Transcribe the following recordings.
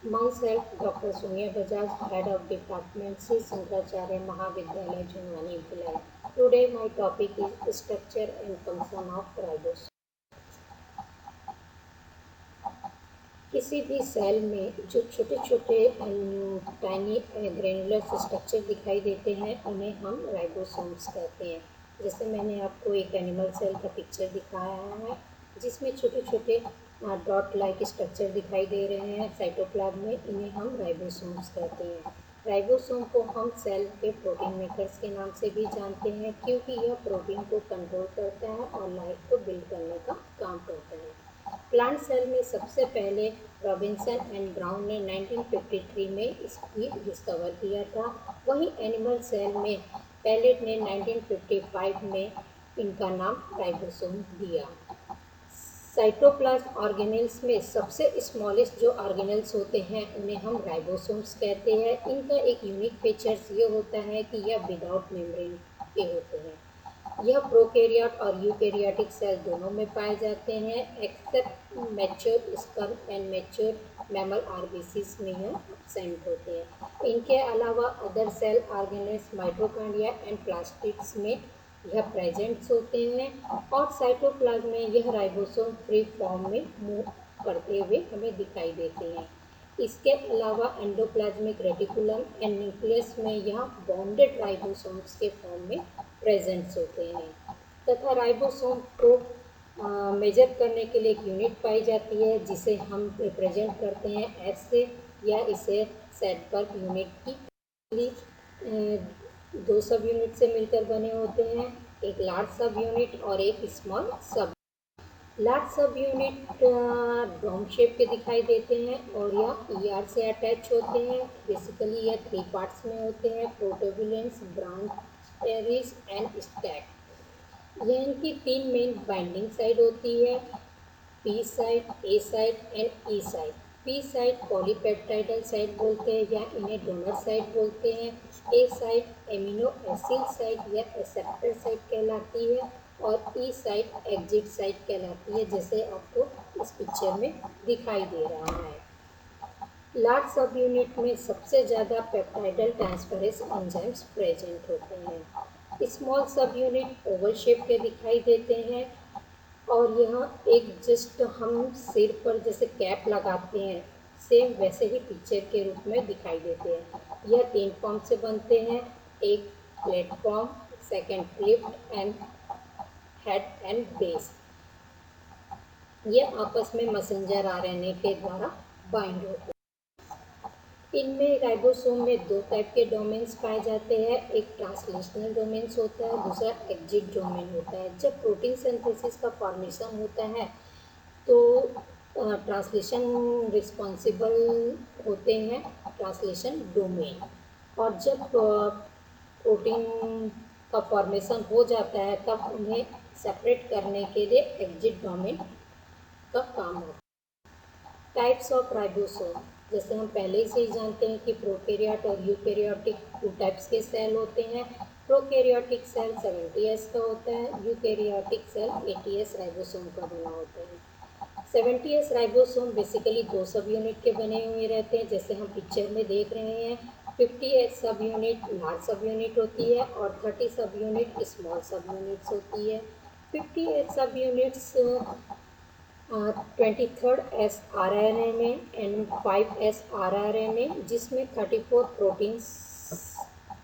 Myself, Dr. Sonia Bajaj, Head of Department, C. Shankaracharya Mahavidyalaya, Junwani, Bhilai. Today, my topic is structure and function of ribosome. किसी भी cell में जो छोटे छोटे tiny granular structure दिखाई देते हैं उन्हें हम राइबोसोम्स कहते हैं। जैसे मैंने आपको एक एनिमल सेल का पिक्चर दिखाया है जिसमें छोटे छोटे डॉट लाइक स्ट्रक्चर दिखाई दे रहे हैं साइटोप्लाज्म में, इन्हें हम राइबोसोम्स कहते हैं। राइबोसोम को हम सेल के प्रोटीन मेकर्स के नाम से भी जानते हैं क्योंकि यह प्रोटीन को कंट्रोल करता है और लाइफ को बिल्ड करने का काम करता है। प्लांट सेल में सबसे पहले रॉबिन्सन एंड ब्राउन ने 1953 में इसकी डिस्कवर किया था। वहीं एनिमल सेल में पैलेट ने 1955 में इनका नाम राइबोसोम दिया। साइटोप्लाज्म ऑर्गेनेल्स में सबसे स्मॉलेस्ट जो ऑर्गेनेल्स होते हैं उन्हें हम राइबोसोम्स कहते हैं। इनका एक यूनिक फीचर्स ये होता है कि यह विदाउट मेम्ब्रेन के होते हैं। यह प्रोकैरियोट और यूकैरियोटिक सेल दोनों में पाए जाते हैं except mature sperm and mature mammal RBCs में यह एब्सेंट होते हैं। इनके अलावा other cell organelles mitochondria and plastids में यह प्रेजेंट्स होते हैं और साइटोप्लाज्म में यह राइबोसोम फ्री फॉर्म में मूव करते हुए हमें दिखाई देते हैं। इसके अलावा एंडोप्लाज्मिक रेटिकुलम एंड न्यूक्लियस में यह बॉन्डेड राइबोसोम्स के फॉर्म में प्रेजेंट्स होते हैं तथा राइबोसोम को मेजर करने के लिए एक यूनिट पाई जाती है जिसे हम रिप्रेजेंट करते हैं एस से या इसे सेडबर्ग यूनिट की दो सब यूनिट से मिलकर बने होते हैं, एक लार्ज सब यूनिट और एक स्मॉल सब। लार्ज सब यूनिट डोम शेप के दिखाई देते हैं और यह ईआर से अटैच होते हैं। बेसिकली यह 3 पार्ट्स में होते हैं, प्रोटोबुलेंस, ब्रांच एंड स्टैक। यह इनकी 3 मेन बाइंडिंग साइड होती है, P site, A site and E site. P site polypeptidyl site बोलते हैं या इन्हें डोनर साइड बोलते हैं। A site amino acid site या एक्सेप्टर साइड कहलाती है और ई साइड एग्जिट साइड कहलाती है, जैसे आपको इस पिक्चर में दिखाई दे रहा है। लार्ज सब यूनिट में सबसे ज़्यादा पेप्टाइडल ट्रांसफरेज एंजाइम्स प्रेजेंट होते हैं। स्मॉल सब यूनिट ओवल शेप के दिखाई देते हैं और यह एक जस्ट हम सिर पर जैसे कैप लगाते हैं सेम वैसे ही पिक्चर के रूप में दिखाई देते हैं। यह 3 फॉर्म से बनते हैं, एक platform, second Clift and head and base. यह आपस में मैसेंजर आरएनए के द्वारा बाइंड होते हैं। इनमें राइबोसोम में 2 टाइप के डोमेन्स पाए जाते हैं, एक ट्रांसलेशनल डोमेन्स होता है, दूसरा एग्जिट डोमेन होता है। जब प्रोटीन सिंथेसिस का फॉर्मेशन होता है तो ट्रांसलेशन रिस्पॉन्सिबल होते हैं ट्रांसलेशन डोमेन, और जब प्रोटीन का फॉर्मेशन हो जाता है तब उन्हें सेपरेट करने के लिए एग्जिट डोमेन का काम होता है। टाइप्स ऑफ राइबोसोम, जैसे हम पहले से ही जानते हैं कि प्रोकैरियोट और यूकैरियोटिक 2 टाइप्स के सेल होते हैं। प्रोकैरियोटिक सेल 70S का होता है, यूकैरियोटिक सेल 80S राइबोसोम का बना होता है। 70S राइबोसोम बेसिकली 2 सब यूनिट के बने हुए रहते हैं, जैसे हम पिक्चर में देख रहे हैं। 50S सब यूनिट लार्ज सब यूनिट होती है और 30 सब यूनिट स्मॉल सब यूनिट्स होती है। 50S subunits 23rd S R R N A and 5S R R N A जिसमें 34 प्रोटीन्स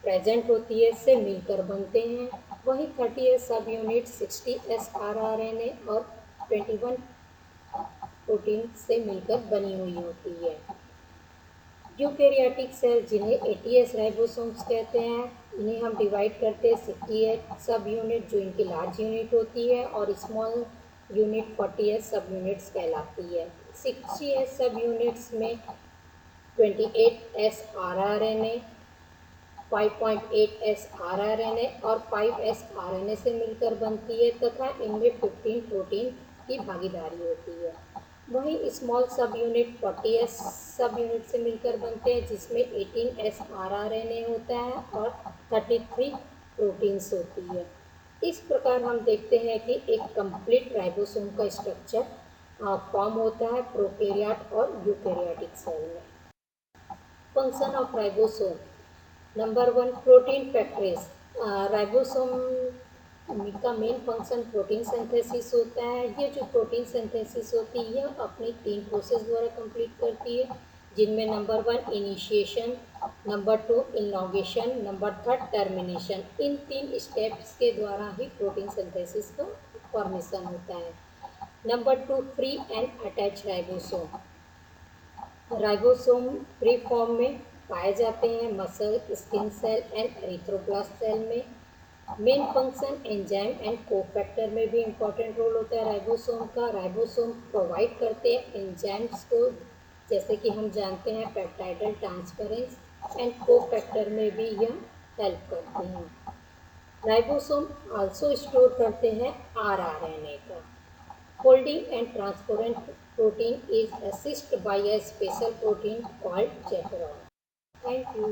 प्रेजेंट होती है से मिलकर बनते हैं। वहीं 30S subunit 60S R R N A और 21 प्रोटीन से मिलकर बनी हुई होती है। यूकैरियोटिक सेल जिन्हें 80S राइबोसोम्स कहते हैं, इन्हें हम डिवाइड करते हैं 68 सब यूनिट जो इनकी लार्ज यूनिट होती है और स्मॉल यूनिट 40S सब यूनिट्स कहलाती है। 60S सब यूनिट्स में 28S R R N A, 5.8S R R N A और 5S आर एन ए से मिलकर बनती है तथा इनमें 15 प्रोटीन की भागीदारी होती है। वहीं स्मॉल सब यूनिट 40S सब यूनिट से मिलकर बनते हैं जिसमें 18S आर आर एन ए होता है और 33 प्रोटीन्स होती है। इस प्रकार हम देखते हैं कि एक कंप्लीट राइबोसोम का स्ट्रक्चर फॉर्म होता है प्रोकैरियोट और यूकैरियोटिक सेल में। Function of ribosome. Number one, protein factories. Ribosome का मेन फंक्शन प्रोटीन सिंथेसिस होता है। ये जो प्रोटीन सिंथेसिस होती है यह अपनी 3 प्रोसेस द्वारा कंप्लीट करती है, जिनमें number one initiation, number two elongation, number third termination. इन 3 स्टेप्स के द्वारा ही प्रोटीन सिंथेसिस का फॉर्मेशन होता है। Number two, free and attach ribosome. Ribosome free form में पाए जाते हैं muscle, skin cell and erythroblast cell में। Main function enzyme and cofactor में भी इम्पोर्टेंट रोल होता है राइबोसोम का। राइबोसोम प्रोवाइड करते हैं एंजाइम्स को, जैसे कि हम जानते हैं पेप्टाइडल ट्रांसफरेंस, एंड कोफैक्टर में भी यह हेल्प करते हैं। राइबोसोम आल्सो स्टोर करते हैं आरआरएनए का। Folding and transparent protein is assisted by a special protein called chaperone. Thank you.